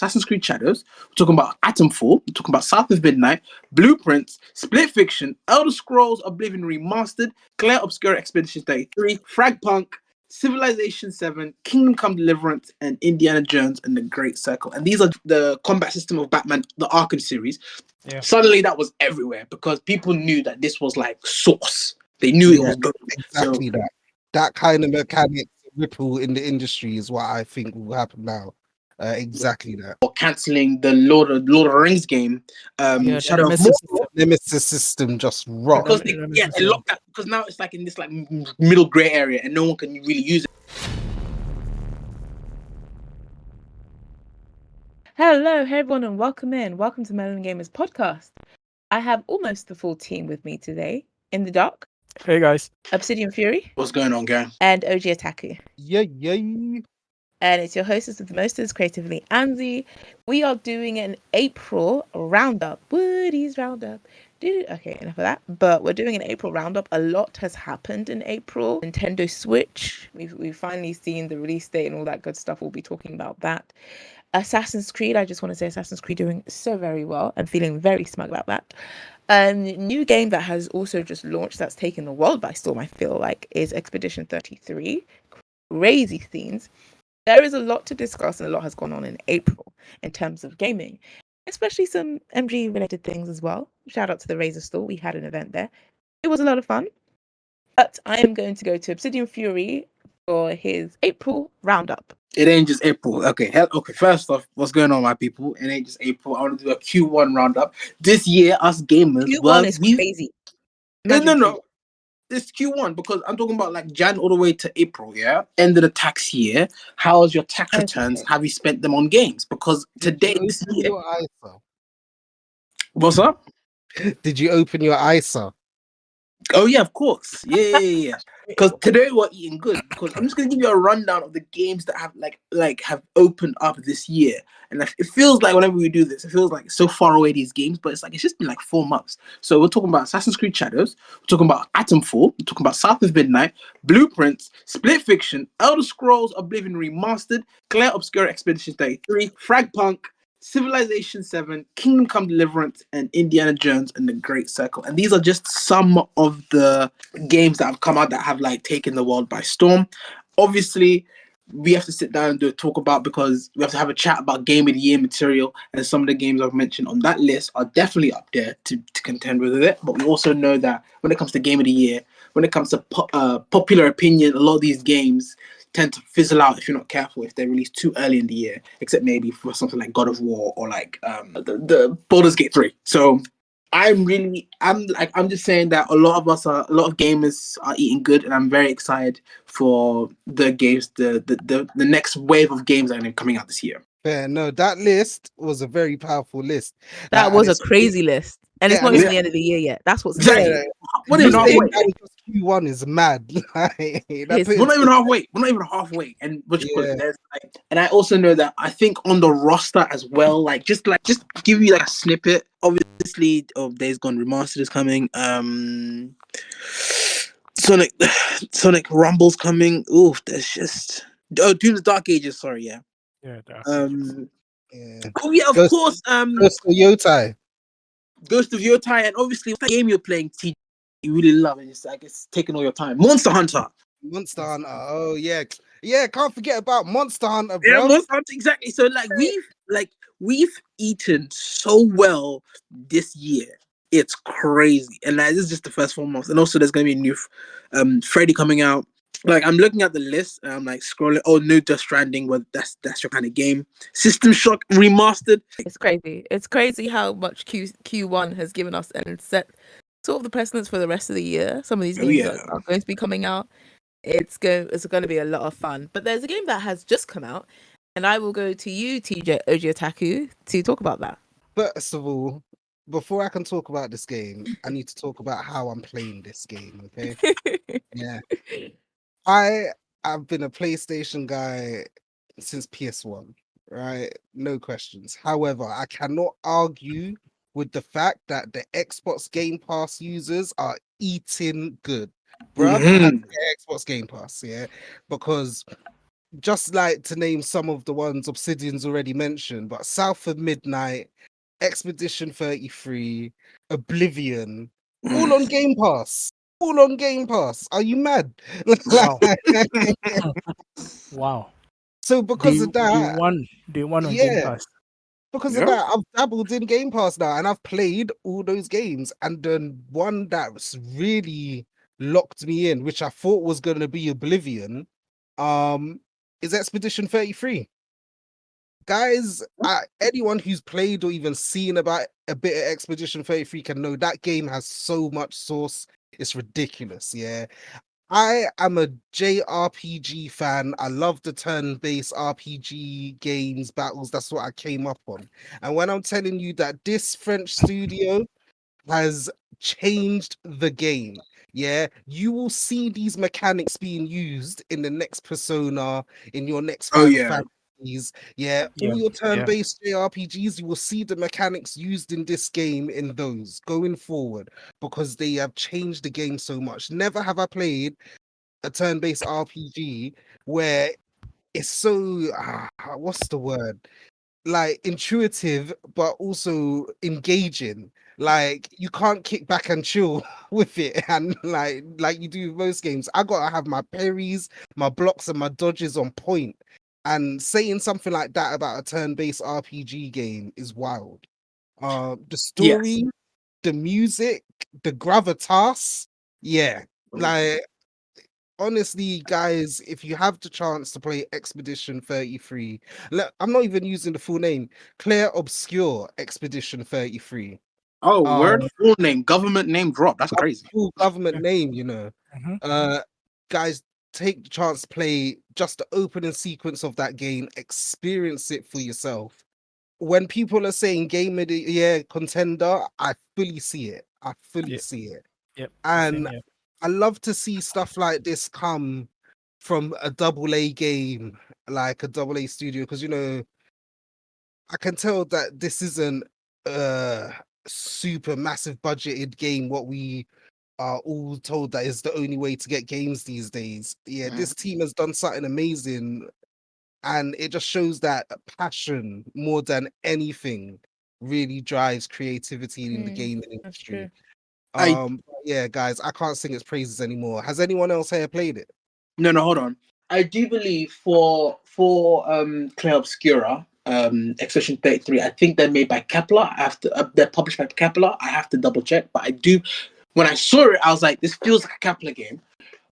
Assassin's Creed Shadows. We're talking about Atomfall. We're talking about South of Midnight, Blueprints, Split Fiction, Elder Scrolls Oblivion Remastered, Claire Obscura Expedition 33, Fragpunk, Civilization 7, Kingdom Come Deliverance, and Indiana Jones and the Great Circle. And these are the combat system of Batman, the Arkham series. Yeah. Suddenly that was everywhere because people knew that this was like source. They knew it was good. Exactly so, that kind of mechanic ripple in the industry is what I think will happen now. Exactly that. Or cancelling the Lord of the Rings game, Shadow of Mordor. Nemesis system just rocked. Because they locked that because now it's like in this like middle grey area and no one can really use it. Hello, everyone, and welcome in. Welcome to Melanin Gamers podcast. I have almost the full team with me today. In the dock. Hey guys. Obsidian Fury. What's going on, gang? And OG Otaku. Yay. And it's your hostess with the mostest, Creatively Anzi. We are doing an April roundup. Woody's roundup. Okay, enough of that. But we're doing an April roundup. A lot has happened in April. Nintendo Switch. We've finally seen the release date and all that good stuff. We'll be talking about that. Assassin's Creed. I just want to say Assassin's Creed doing so very well. I'm feeling very smug about that. A new game that has also just launched that's taken the world by storm, I feel like, is Expedition 33. Crazy scenes. There is a lot to discuss and a lot has gone on in April in terms of gaming, especially some MG related things as well. Shout out to the Razer store. We had an event there. It was a lot of fun. But I am going to go to Obsidian Fury for his April roundup. It ain't just April. Okay, first off, what's going on, my people? It ain't just April. I want to do a Q1 roundup. This year, us gamers... Q1 is crazy. No. It's Q1 because I'm talking about like Jan all the way to April, yeah? End of the tax year. How's your tax returns? Have you spent them on games? Because today, this year... What's up? Did you open your ISA? Oh, yeah, of course. Yeah. Because today we're eating good. Because I'm just going to give you a rundown of the games that have have opened up this year. And it feels like whenever we do this, it feels like so far away, these games. But it's just been like 4 months. So we're talking about Assassin's Creed Shadows. We're talking about Atomfall. We're talking about South of Midnight, Blueprints, Split Fiction, Elder Scrolls Oblivion Remastered, Claire Obscura Expedition 33, Fragpunk, Civilization 7, Kingdom Come Deliverance, and Indiana Jones and the Great Circle. And these are just some of the games that have come out that have like taken the world by storm. Obviously, we have to sit down and do a talk about because we have to have a chat about Game of the Year material, and some of the games I've mentioned on that list are definitely up there to contend with it. But we also know that when it comes to Game of the Year, when it comes to popular opinion, a lot of these games tend to fizzle out if you're not careful if they're released too early in the year, except maybe for something like God of War or like the Baldur's Gate 3. So I'm just saying that a lot of gamers are eating good, and I'm very excited for the games, the next wave of games that are coming out this year. Fair, no, that list was a very powerful list. That was a crazy list. And it's not even the end of the year yet. That's what's exactly. What is Q1 is mad. We're not even halfway. And and I also know that I think on the roster as well, just give you like a snippet. Obviously, Days Gone Remastered is coming. Sonic Rumble's coming. Ooh, there's just Dune the Dark Ages. Sorry, yeah. Yeah. Oh yeah, of course. Ghost of Yotai, and obviously what game you're playing, TJ, you really love it. It's taking all your time. Monster Hunter. Oh yeah, can't forget about Monster Hunter, bro. Yeah, Monster Hunter, exactly. So we've eaten so well this year. It's crazy, and this is just the first 4 months. And also, there's gonna be a new Freddy coming out. Like, I'm looking at the list and I'm like scrolling. Oh, new Death Stranding. Well, that's your kind of game. System Shock Remastered. It's crazy. It's crazy how much Q1 has given us and set sort of the precedence for the rest of the year. Some of these games are going to be coming out. It's going to be a lot of fun. But there's a game that has just come out, and I will go to you, TJ OG Otaku, to talk about that. First of all, before I can talk about this game, I need to talk about how I'm playing this game. Okay. Yeah. I've been a PlayStation guy since PS1, right? No questions. However, I cannot argue with the fact that the Xbox Game Pass users are eating good. Bruh, Xbox Game Pass, yeah? Because just like to name some of the ones Obsidian's already mentioned, but South of Midnight, Expedition 33, Oblivion, all on Game Pass. All on Game Pass. Are you mad? Wow. Wow. So because of that, They won on Game yeah, Pass. because of Yeah. that, I've dabbled in Game Pass now, and I've played all those games. And the one that's really locked me in, which I thought was going to be Oblivion, is Expedition 33. Guys, anyone who's played or even seen about a bit of Expedition 33 can know that game has so much sauce. It's ridiculous. Yeah. I am a JRPG fan. I love the turn-based RPG games, battles. That's what I came up on. And when I'm telling you that this French studio has changed the game, yeah, you will see these mechanics being used in the next Persona, in your next Oh Final yeah. Fantasies. Yeah, Yeah. all your Yeah. turn-based JRPGs, you will see the mechanics used in this game in those going forward because they have changed the game so much. Never have I played a turn-based RPG where it's so what's the word? Like intuitive, but also engaging. Like you can't kick back and chill with it, and like you do with most games. I gotta have my parries, my blocks, and my dodges on point. And saying something like that about a turn-based RPG game is wild. The Yes. story, the music, the gravitas, yeah. Like honestly, guys, if you have the chance to play Expedition 33, I'm not even using the full name, Claire Obscure Expedition 33. Oh, word Um, full name, government name drop. That's a crazy. full government name, you know. Mhm. Guys, take the chance to play just the opening sequence of that game, experience it for yourself. When people are saying game of the year contender, I fully see it. I fully Yeah. see it. Yep. Same And here. I love to see stuff like this come from a double A game, like a double A studio, because I can tell that this isn't a super massive budgeted game, what we are all told that is the only way to get games these days. Yeah, this team has done something amazing, and it just shows that passion more than anything really drives creativity in the gaming That's true. industry. I Yeah, guys, I can't sing its praises anymore. Has anyone else here played it? No, hold on. I do believe for Claire Obscura, Expression 33, I think they're made by Kepler. I have to they're published by Kepler. I have to double check, but I do. When I saw it, I was like, this feels like a Kepler game.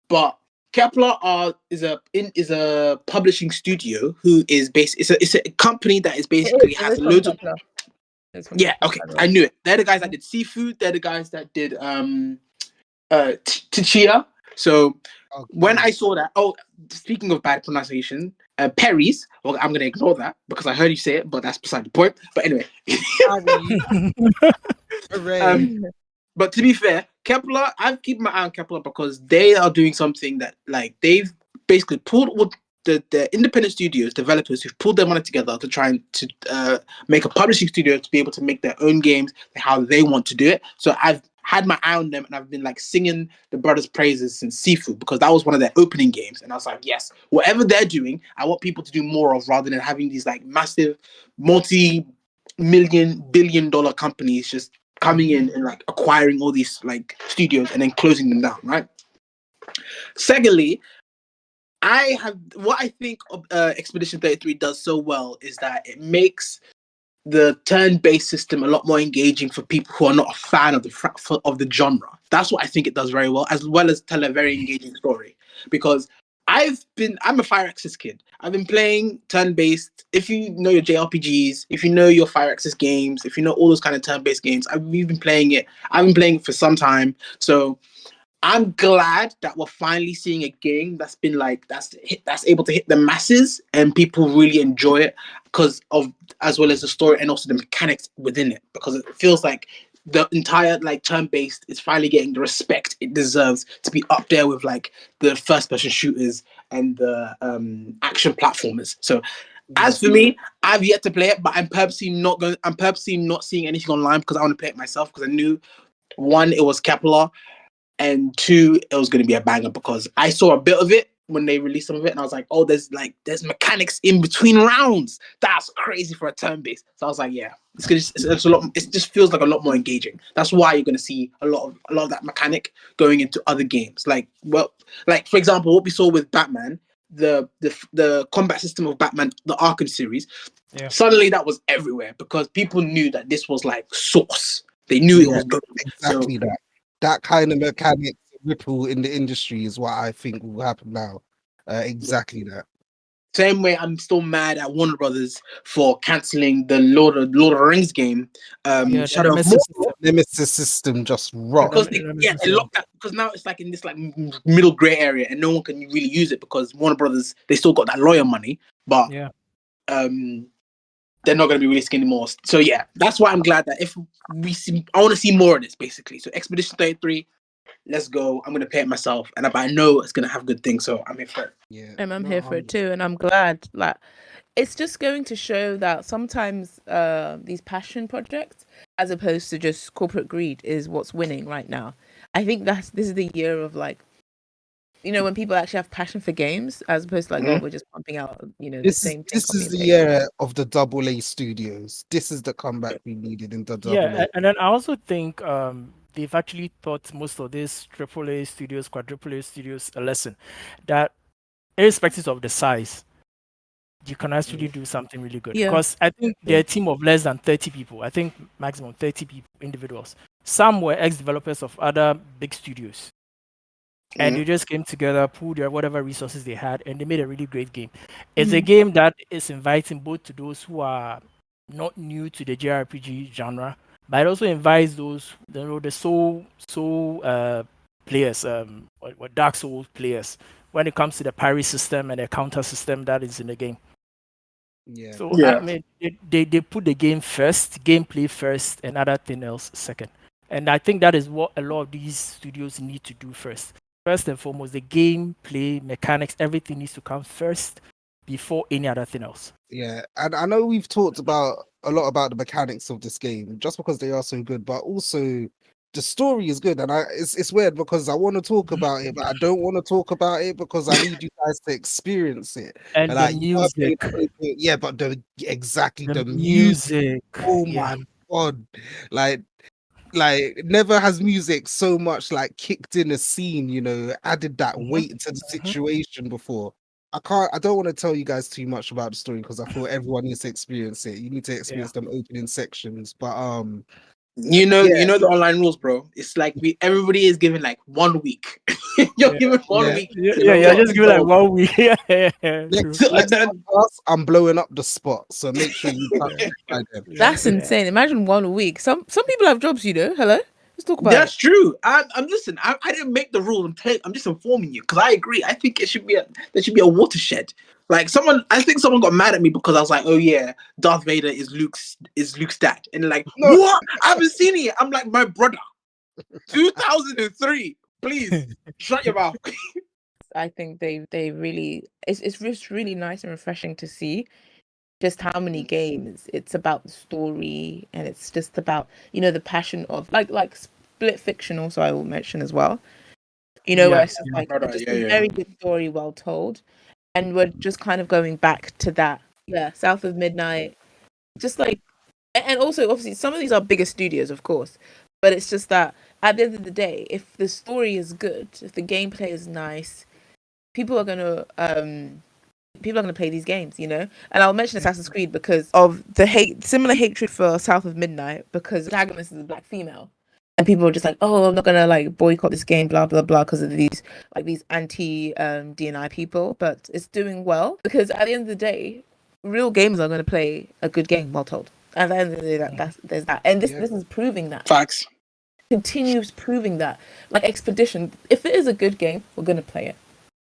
But Kepler is a publishing studio who is based. It's a company that is basically It has is from loads of. Kepler. It's from Yeah, Kepler, okay, by the I way. knew it. They're the guys that did Seafood. They're the guys that did Tichia. So when I Okay. saw that, oh, speaking of bad pronunciation, Perry's. Well, I'm gonna ignore that because I heard you say it, but that's beside the point. But anyway, Harry, hooray. um, but to be fair, Kepler, I've kept my eye on Kepler because they are doing something that like they've basically pulled all the independent studios, developers who've pulled their money together to try and to make a publishing studio to be able to make their own games how they want to do it. So I've had my eye on them and I've been like singing the brothers' praises since Seafood because that was one of their opening games. And I was like, yes, whatever they're doing, I want people to do more of rather than having these like massive multi-million billion-dollar companies just coming in and like acquiring all these like studios and then closing them down, right? Secondly, what I think Expedition 33 does so well is that it makes the turn-based system a lot more engaging for people who are not a fan of the genre. That's what I think it does very well as tell a very engaging story. Because I'm a Fire Access kid. I've been playing turn-based. If you know your JRPGs, if you know your Fire Access games, if you know all those kind of turn-based games, we've been playing it. I've been playing it for some time. So I'm glad that we're finally seeing a game that's been like that's able to hit the masses and people really enjoy it because of as well as the story and also the mechanics within it because it feels like the entire like turn-based is finally getting the respect it deserves to be up there with like the first-person shooters and the action platformers. So as Yeah. for me, I've yet to play it, but I'm purposely not seeing anything online because I want to play it myself because I knew one, it was Kepler, and two, it was going to be a banger because I saw a bit of it when they released some of it, and I was like, oh, there's mechanics in between rounds. That's crazy for a turn based. So I was like, yeah, it's a lot. It just feels like a lot more engaging. That's why you're gonna see a lot of that mechanic going into other games. Like for example, what we saw with Batman, the combat system of Batman, the Arkham series. Yeah. Suddenly that was everywhere because people knew that this was like source. They knew it was good. Exactly that kind of mechanic ripple in the industry is what I think will happen now. Exactly that. Same way, I'm still mad at Warner Brothers for canceling the Lord of the Rings game, Yeah, Shadow of Nemesis Mordor, Nemesis system just rocked. because they locked that, because now it's like in this like middle gray area and no one can really use it because Warner Brothers, they still got that lawyer money, but Yeah. they're not going to be releasing anymore. So yeah, that's why I'm glad that if we see, I want to see more of this basically. So Expedition 33, let's go. I'm going to pay it myself, and I know it's going to have good things, so I'm here for it. Yeah, I'm here for it too, and I'm glad. Like, it's just going to show that sometimes these passion projects, as opposed to just corporate greed, is what's winning right now. I think this is the year of like, when people actually have passion for games, as opposed to like, oh, we're just pumping out, the same thing. This is the era of the AA studios. This is the comeback we needed in the Yeah, AA. and then I also think they've actually taught most of these AAA studios, quadruple A studios a lesson that, irrespective of the size, you can actually do something really good. Yeah. Because I think they're a team of less than 30 people. I think maximum 30 people, individuals. Some were ex-developers of other big studios. And they just came together, pooled their whatever resources they had, and they made a really great game. It's a game that is inviting both to those who are not new to the JRPG genre, but it also invites those, the soul players, or Dark Souls players, when it comes to the parry system and the counter system that is in the game. Yeah. So I mean, they put the game first, gameplay first, and other thing else second. And I think that is what a lot of these studios need to do first. First and foremost, the gameplay, mechanics, everything needs to come first before any other thing else. Yeah, and I know we've talked about a lot about the mechanics of this game just because they are so good, but also the story is good. And it's weird because I want to talk about it, but I don't want to talk about it because I need you guys to experience it. And like, the music. Yeah, but the music. Oh my god. Like never has music so much like kicked in a scene, added that weight to the situation before. I don't want to tell you guys too much about the story because I feel everyone needs to experience it. You need to experience them opening sections. But you know the online rules, bro. It's like everybody is given like 1 week. You're given 1 week. Yeah, just give it like 1 week. Next podcast, I'm blowing up the spot, so make sure you by them. That's insane. Imagine 1 week. Some people have jobs, Hello? Let's talk about That's it. true. I'm listen. I didn't make the rule. I'm just informing you because I agree. I think there should be a watershed. Like I think someone got mad at me because I was like, oh yeah, Darth Vader is Luke's dad, and they're like, what? I haven't seen it. I'm like, my brother, 2003. Please shut your mouth. I think they really it's just really nice and refreshing to see just how many games it's about the story, and it's just about the passion of like Split Fiction. Also, I will mention as well. Where it's just like a very good story, well told, and we're just kind of going back to that. Yeah, South of Midnight, just like, and also obviously some of these are bigger studios, of course, but it's just that at the end of the day, if the story is good, if the gameplay is nice, people are gonna play these games, And I'll mention Assassin's Creed because of the similar hatred for South of Midnight, because the protagonist is a black female, and people are just like, oh, I'm not gonna like boycott this game, blah blah blah, because of these anti DNI people. But it's doing well because at the end of the day, real gamers are gonna play a good game, well told. At the end of the day, there's that, and this is proving that. Facts. Continues proving that. Like Expedition, if it is a good game, we're gonna play it.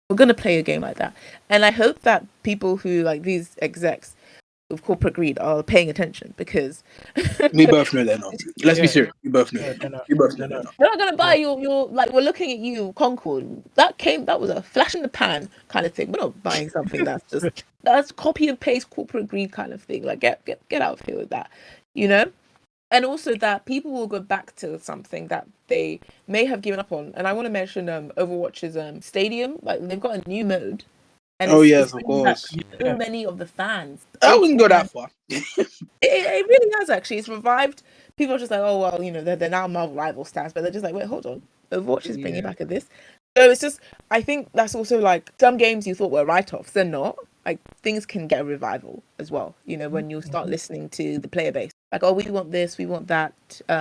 We're going to play a game like that. And I hope that people who, like these execs with corporate greed, are paying attention, because... we both know they're not. Let's be serious. We both know they're not. We both know they're not. They're not going to buy your... Like, we're looking at you, Concord. That was a flash in the pan kind of thing. We're not buying something that's just... That's copy and paste corporate greed kind of thing. Like, get out of here with that. and also that people will go back to something that they may have given up on. And I want to mention Overwatch's Stadium. Like they've got a new mode, and Oh it's yes, of bringing back course. so many of the fans. I wouldn't go that far. It really has actually. It's revived. People are just like, oh well, they're now Marvel rival stars, but they're just like, wait, hold on, Overwatch is bringing back at this. So it's just, I think that's also like some games you thought were write-offs, they're not. Like things can get a revival as well. When you start listening to the player base, like, oh, we want this, we want that,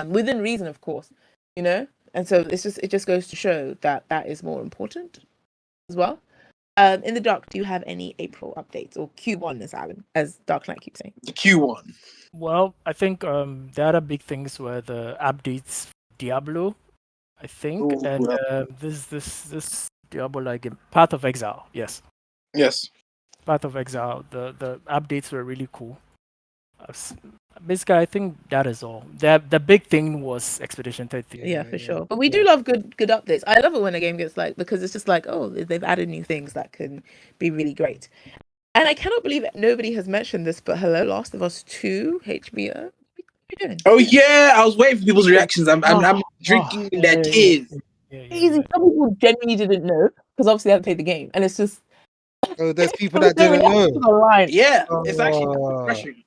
within reason, of course. And so it just goes to show that that is more important as well. In the dark, do you have any April updates or Q1 as Dark Knight keeps saying? Q1. Well, I think the other big things were the updates Diablo, I think, Ooh, and well. this Diablo game, Path of Exile. Yes, Yes. Path of Exile. The updates were really cool. Basically, I think that is all. The big thing was Expedition 30. Yeah, for sure. But we do love good updates. I love it when a game gets because it's just like, oh, they've added new things that can be really great. And I cannot believe it. Nobody has mentioned this, but hello, Last of Us 2 HBO. What are you doing? Oh yeah, I was waiting for people's reactions. I'm drinking their tears. Easy. Some people genuinely didn't know because obviously they haven't played the game, and it's just. Oh, there's people that didn't know. Yeah, it's actually refreshing.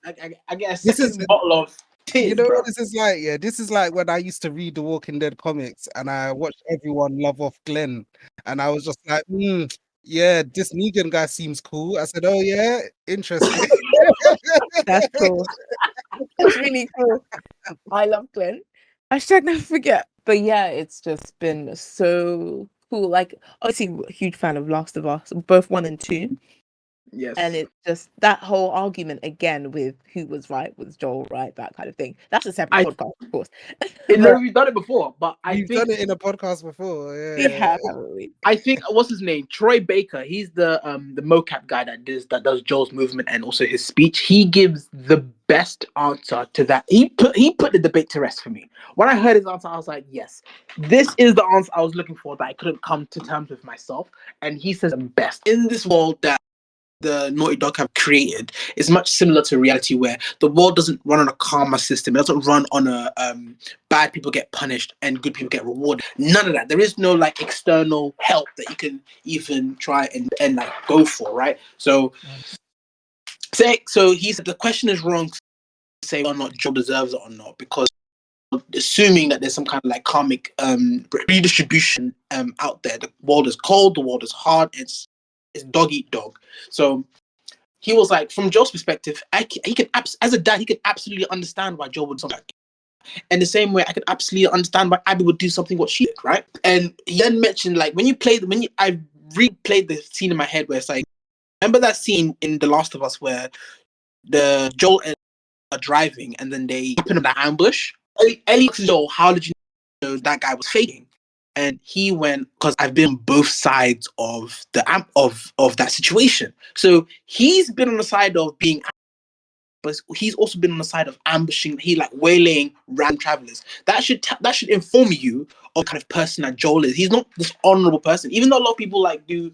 I get a second bottle of tears. You know bro. what this is like? Yeah, this is like when I used to read the Walking Dead comics and I watched everyone love off Glenn, and I was just like, yeah, this Negan guy seems cool. I said, oh yeah, interesting. That's cool. That's really cool. I love Glenn. Hashtag never forget. But yeah, it's just been so cool. Like, obviously, a huge fan of Last of Us, both 1 and 2. Yes. And it's just that whole argument again with who was right, was Joel right, that kind of thing. That's a separate podcast, of course. No, we've done it before, but We've done it in a podcast before. Yeah, we have, haven't we? I think what's his name? Troy Baker. He's the mocap guy that does Joel's movement and also his speech. He gives the best answer to that. He put the debate to rest for me. When I heard his answer, I was like, yes, this is the answer I was looking for that I couldn't come to terms with myself. And he says the best in this world that the Naughty Dog have created is much similar to reality, where the world doesn't run on a karma system. It doesn't run on a bad people get punished and good people get rewarded. None of that. There is no like external help that you can even try and like go for, right? So he said the question is wrong to say whether or not Joe deserves it or not, because assuming that there's some kind of like karmic redistribution out there. The world is cold, the world is hard, it's dog eat dog. So he was like, from Joe's perspective, he can as a dad, he can absolutely understand why Joe would do something like that. And the same way, I can absolutely understand why Abby would do something what she did, right? And he then mentioned like I replayed the scene in my head where it's like, remember that scene in The Last of Us where the Joel are driving and then they open up that ambush. Ellie asked Joel, how did you know that guy was faking? And he went, because I've been on both sides of the of that situation. So he's been on the side of being, but he's also been on the side of ambushing. He like waylaying random travelers. That should inform you of the kind of person that Joel is. He's not this honorable person, even though a lot of people like do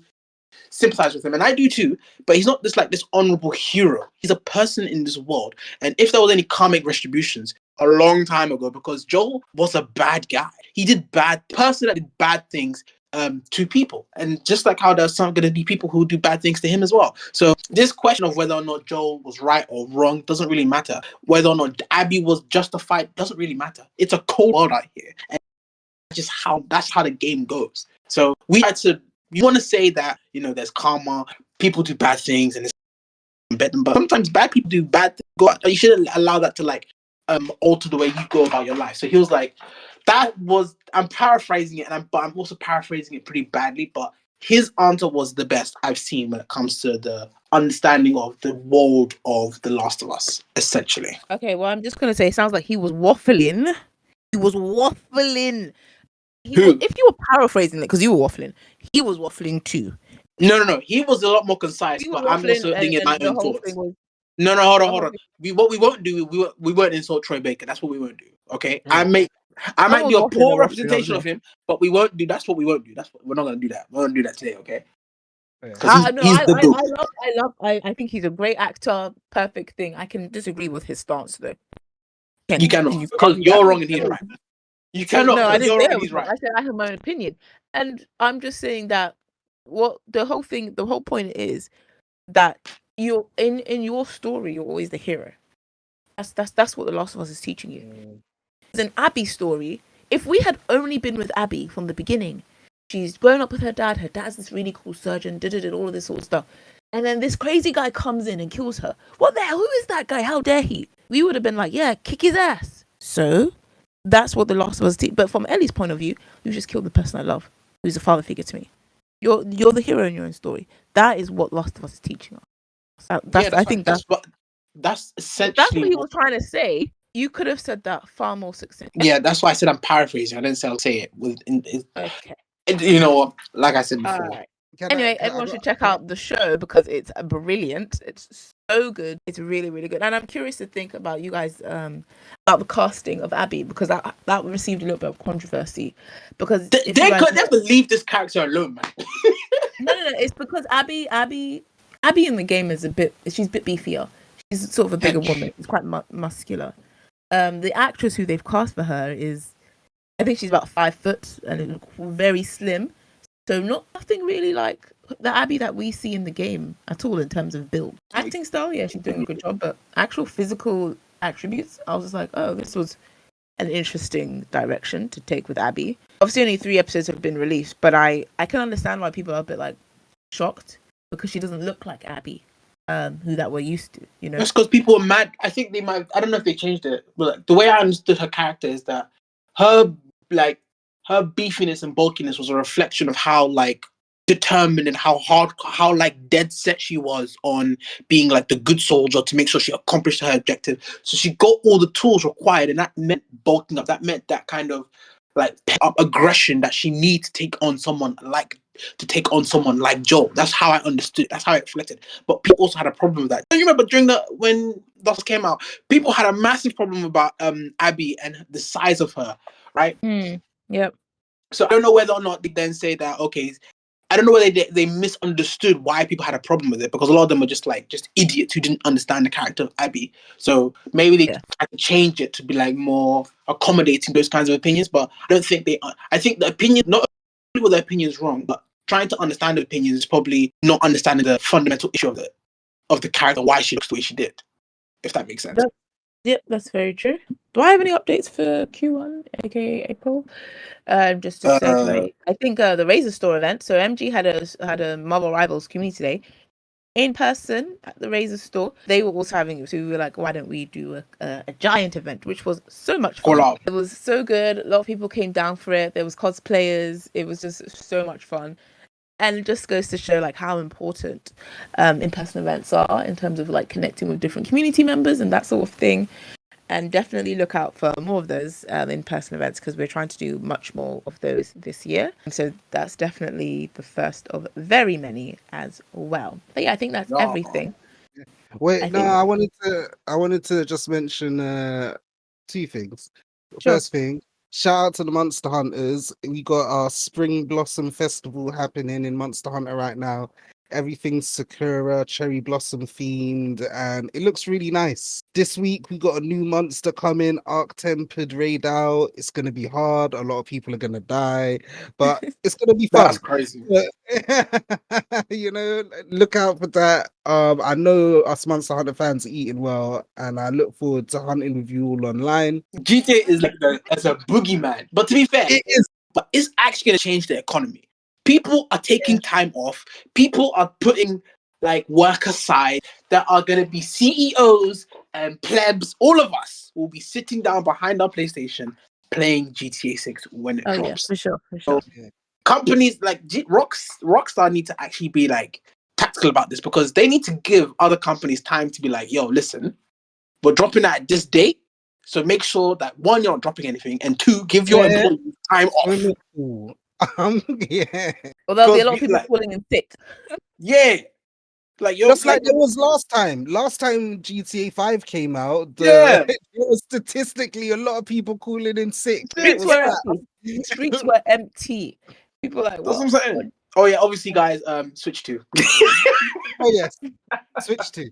sympathize with him, and I do too. But he's not this honorable hero. He's a person in this world, and if there was any karmic retributions, a long time ago, because Joel was a bad guy. He did person that did bad things to people, and just like how there's some going to be people who do bad things to him as well. So this question of whether or not Joel was right or wrong doesn't really matter. Whether or not Abby was justified doesn't really matter. It's a cold world out here, and that's how the game goes. So you want to say that there's karma, people do bad things, and but sometimes bad people do bad things. You shouldn't allow that to alter the way you go about your life. So he was like, I'm paraphrasing it, but I'm also paraphrasing it pretty badly, but his answer was the best I've seen when it comes to the understanding of the world of The Last of Us, essentially. Okay, well, I'm just going to say, it sounds like he was waffling. If you were paraphrasing it, because you were waffling, he was waffling too. No. He was a lot more concise, but I'm also thinking my own thoughts. No, hold on. What we won't do, we won't insult Troy Baker. That's what we won't do. Okay, I might do a poor representation of him, but we won't do. That's what we won't do. We're not gonna do that. We're gonna do that today. Okay. I think he's a great actor. Perfect thing. I can disagree with his stance though. You cannot, And you because can't do you're that. wrong and he's right. You So, cannot, no, I because didn't you're say wrong I and was he's wrong. right. I said I have my own opinion, and I'm just saying that what the whole thing, the whole point is that you're in your story, you're always the hero. That's what The Last of Us is teaching you. It's an Abby story. If we had only been with Abby from the beginning, she's grown up with her dad. Her dad's this really cool surgeon. Did all of this sort of stuff, and then this crazy guy comes in and kills her. What the hell? Who is that guy? How dare he? We would have been like, yeah, kick his ass. So that's what The Last of Us did. But from Ellie's point of view, you just killed the person I love, who's a father figure to me. You're the hero in your own story. That is what Last of Us is teaching us. I think that's essentially what he was trying to say. You could have said that far more succinct. Yeah, that's why I said I'm paraphrasing. I didn't say I'll say it with. Okay. You know, like I said before. All right. Anyway, everyone should check out the show because it's brilliant. It's so good. It's really, really good. And I'm curious to think about you guys about the casting of Abby, because that received a little bit of controversy. Because they could leave this character alone, man. No. It's because Abby in the game is she's a bit beefier. She's sort of a bigger woman. She's quite muscular. The actress who they've cast for her I think she's about 5 foot and very slim. So nothing really like the Abby that we see in the game at all in terms of build. Acting style, yeah, she's doing a good job, but actual physical attributes, I was just like, oh, this was an interesting direction to take with Abby. Obviously, only 3 episodes have been released, but I can understand why people are a bit like shocked because she doesn't look like Abby, who that we're used to. You know, that's because people are mad. I think they might. I don't know if they changed it, but like, the way I understood her character is that her beefiness and bulkiness was a reflection of how like determined and how like dead set she was on being like the good soldier to make sure she accomplished her objective. So she got all the tools required, and that meant bulking up. That meant that kind of like up aggression that she needs to take on someone like Joel. That's how I understood. That's how it reflected. But people also had a problem with that. You remember when DOS came out, people had a massive problem about Abby and the size of her, right? Yep. So I don't know whether or not they then say that, okay, I don't know whether they misunderstood why people had a problem with it, because a lot of them were just idiots who didn't understand the character of Abby. So maybe they tried to change it to be like more accommodating those kinds of opinions, but I don't think I think the opinion, not only were the opinions wrong, but trying to understand the opinions is probably not understanding the fundamental issue of the character, why she looks the way she did, if that makes sense. That's very true. Do I have any updates for Q1, aka April? Just to segue, I think the Razor Store event. So MG had a Marvel Rivals community day in person at the Razor Store. They were also having it, so we were like, why don't we do a giant event, which was so much fun. It was so good. A lot of people came down for it. There was cosplayers. It was just so much fun. And it just goes to show like how important in-person events are in terms of like connecting with different community members and that sort of thing. And definitely look out for more of those in-person events, because we're trying to do much more of those this year. And so that's definitely the first of very many as well. But yeah, I think that's everything. Wait, I wanted to just mention 2 things. Sure. First thing, shout out to the Monster Hunters. We got our Spring Blossom Festival happening in Monster Hunter right now. Everything's Sakura, cherry blossom themed, and it looks really nice. This week we got a new monster coming, Arc Tempered Raid out. It's gonna be hard. A lot of people are gonna die, but it's gonna be fun. That's crazy. You know, look out for that. I know us Monster Hunter fans are eating well, and I look forward to hunting with you all online. GTA is like as a boogeyman, but to be fair, it is. But it's actually gonna change the economy. People are taking time off. People are putting like work aside. There are gonna be CEOs and plebs. All of us will be sitting down behind our PlayStation playing GTA 6 when it drops. Yeah, for sure. So companies like Rockstar need to actually be like tactical about this, because they need to give other companies time to be like, yo, listen, we're dropping at this date. So make sure that 1, you're not dropping anything, and 2, give your employees time off. Yeah. Well, there'll be a lot of people calling in sick. Yeah. Like just like there was last time. Last time GTA 5 came out, there was statistically a lot of people calling in sick. Streets were empty. Streets were empty. People like, what? That's what I'm saying. Oh yeah, obviously guys, Switch 2. Oh yes. Switch 2.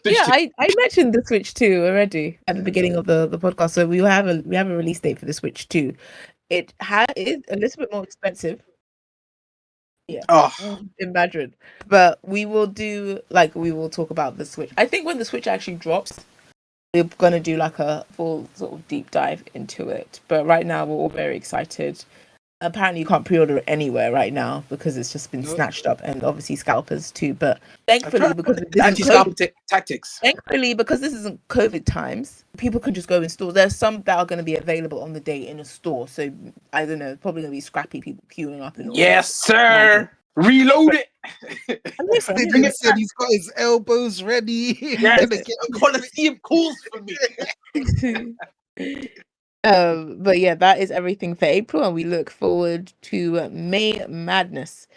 Yeah, I mentioned the Switch 2 already at the beginning of the podcast. So we have a release date for the Switch 2. It is a little bit more expensive. Yeah. Oh, Imagine. But we will talk about the Switch. I think when the Switch actually drops, we're gonna do like a full sort of deep dive into it. But right now we're all very excited. Apparently you can't pre-order it anywhere right now because it's just been snatched up, and obviously scalpers too. But thankfully, because it's this anti-scalper tactics. Thankfully, because this isn't COVID times, people can just go in stores. There's some that are going to be available on the day in a store. So I don't know, probably going to be scrappy people queuing up. And Yes, sir. Reload it. He said he's got his elbows ready. Yes, Coliseum calls for me. But yeah, that is everything for April, and we look forward to May Madness.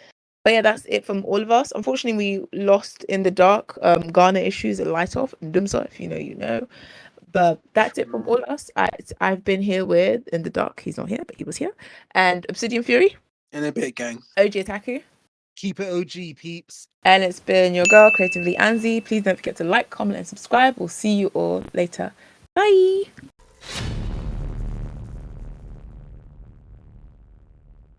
But yeah, that's it from all of us. Unfortunately, we lost in the dark. Ghana issues a light off, and Dumsa, if you know, you know. But that's it from all of us. I've been here with In the Dark. He's not here, but he was here. And Obsidian Fury. In a bit, gang. OG Ataku. Keep it OG, peeps. And it's been your girl, Creatively Anzi. Please don't forget to like, comment, and subscribe. We'll see you all later. Bye.